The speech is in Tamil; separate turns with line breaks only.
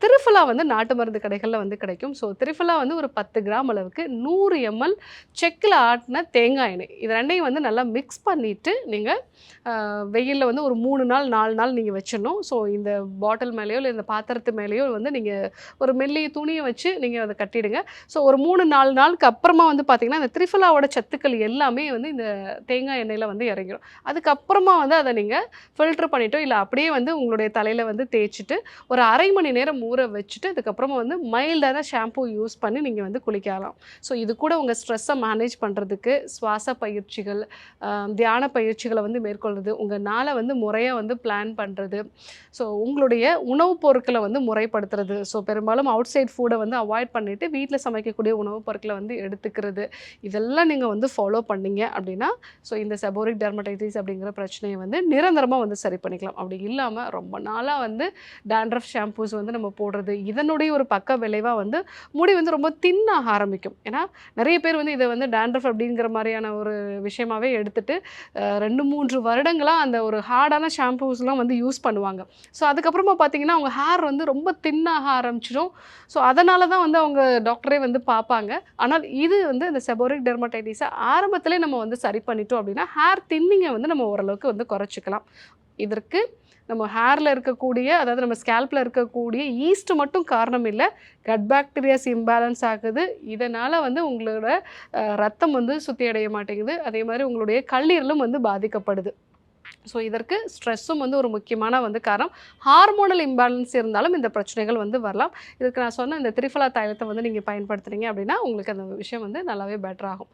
திரிஃபலா வந்து நாட்டு மருந்து கடைகள்ல வந்து கிடைக்கும். ஸோ திரிஃபலா வந்து ஒரு 10 கிராம் அளவுக்கு 100 எம்எல் செக்குல ஆட்டுன தேங்காய் எண்ணெய். இது 2யும் வந்து நல்லா மிக்ஸ் பண்ணிட்டு, நீங்க வெயில்ல வந்து ஒரு 3 நாள், 4 நாள் நீங்க வச்சிடணும். ஸோ இந்த பாட்டில் மேலயோ, இல்ல இந்த பாத்திரத்து மேலயோ வந்து நீங்க ஒரு மெல்லிய துணிய வச்சு நீங்க அத கட்டிடுங்க. ஸோ ஒரு 3, 4 நாளுக்கு அப்புறமா வந்து பார்த்தீங்கன்னா, இந்த திரிஃபலாவோட சத்துக்கள் எல்லாமே வந்து இந்த தேங்காய் எண்ணெயில வந்து இறங்கிரும். அதுக்கப்புறமா வந்து அத நீங்க ஃபில்டர் பண்ணிட்டோ, இல்ல அப்படியே வந்து உங்களுடைய தலையில வந்து தேய்ச்சுட்டு, ஒரு 1/2 மணி நேரம் ஊற வச்சுட்டு, அதுக்கப்புறமா வந்து மைல்டான ஷாம்பூ யூஸ் பண்ணி நீங்க வந்து குளிக்கலாம். ஸோ இது கூட உங்க ஸ்ட்ரெஸ்ஸ மேனேஜ் பண்றதுக்கு சுவாச பயிற்சிகள், தியான பயிற்சிகள வந்து மேற்கொள்றது, உங்க நாள வந்து முறையா வந்து பிளான் பண்றது, ஸோ உங்களுடைய உணவுப் பொருட்கள வந்து முறைப்படுத்துறது. ஸோ பெரும்பாலும் அவுட் சைட் ஃபுட்ட வந்து அவாய்ட் பண்ணிட்டு, வீட்ல சமைக்கக்கூடிய உணவுப் பொருட்கள வந்து எடுத்துக்கிறது. இதெல்லாம் நீங்க வந்து ஃபாலோ பண்ணீங்க அப்படின்னா, ஸோ இந்த செபோரிக் டெர்மடைட்டிஸ் அப்படிங்கிற பிரச்சனைய வந்து நிரந்தரமா வந்து சரி பண்ணிக்கலாம். அப்படி இல்லாம ரொம்ப நாளா வந்து டாண்ட்ரஃப் ஷாம்பூஸ் வந்து நம்ம போடுறது, இதனுடைய ஒரு பக்க விளைவா வந்து முடி வந்து ரொம்ப தின் ஆக ஆரம்பிக்கும். ஏன்னா, நெறைய பேர் வந்து இத வந்து டாண்ட்ரஃப் அப்படிங்கிற மாரியான ஒரு விஷயமாவே எடுத்துட்டு, 2, 3 வருடங்களா அந்த ஒரு ஹார்டான ஷாம்பூஸ்லாம் வந்து யூஸ் பண்ணுவாங்க. ஸோ அதுக்கப்புறமா பார்த்தீங்கன்னா, அவங்க ஹேர் வந்து ரொம்ப தின் ஆக ஆரம்பிச்சுரும். ஸோ அதனால தான் வந்து அவங்க டாக்டரே வந்து பார்ப்பாங்க. ஆனால் இது வந்து இந்த செபோரிக் டெர்மடைட்டிஸ ஆரம்பத்திலே நம்ம வந்து சரி பண்ணிட்டோம் அப்படின்னா, ஹேர் தின்னிங்க வந்து நம்ம ஓரளவுக்கு வந்து குறைச்சுக்கலாம். இதற்கு நம்ம ஹேர்ல இருக்கக்கூடிய, அதாவது நம்ம ஸ்கேல்ப்ல இருக்கக்கூடிய ஈஸ்ட் மட்டும் காரணம் இல்ல. கட் பாக்டீரியாஸ் இம்பேலன்ஸ் ஆகுது. இதனால வந்து உங்களோட ரத்தம் வந்து சுத்தி அடைய மாட்டேங்குது. அதே மாரி உங்களுடைய கல்லீரலும் வந்து பாதிக்கப்படுது. ஸோ இதற்கு ஸ்ட்ரெஸ்ஸும் வந்து ஒரு முக்கியமான வந்து காரணம். ஹார்மோனல் இம்பேலன்ஸ் இருந்தாலும் இந்த பிரச்சனைகள் வந்து வரலாம். இதுக்கு நான் சொன்ன இந்த திரிஃபலா தைலத்த வந்து நீங்க பயன்படுத்துனீங்க அப்படின்னா, உங்களுக்கு அந்த விஷயம் வந்து நல்லாவே பெட்டர் ஆகும்.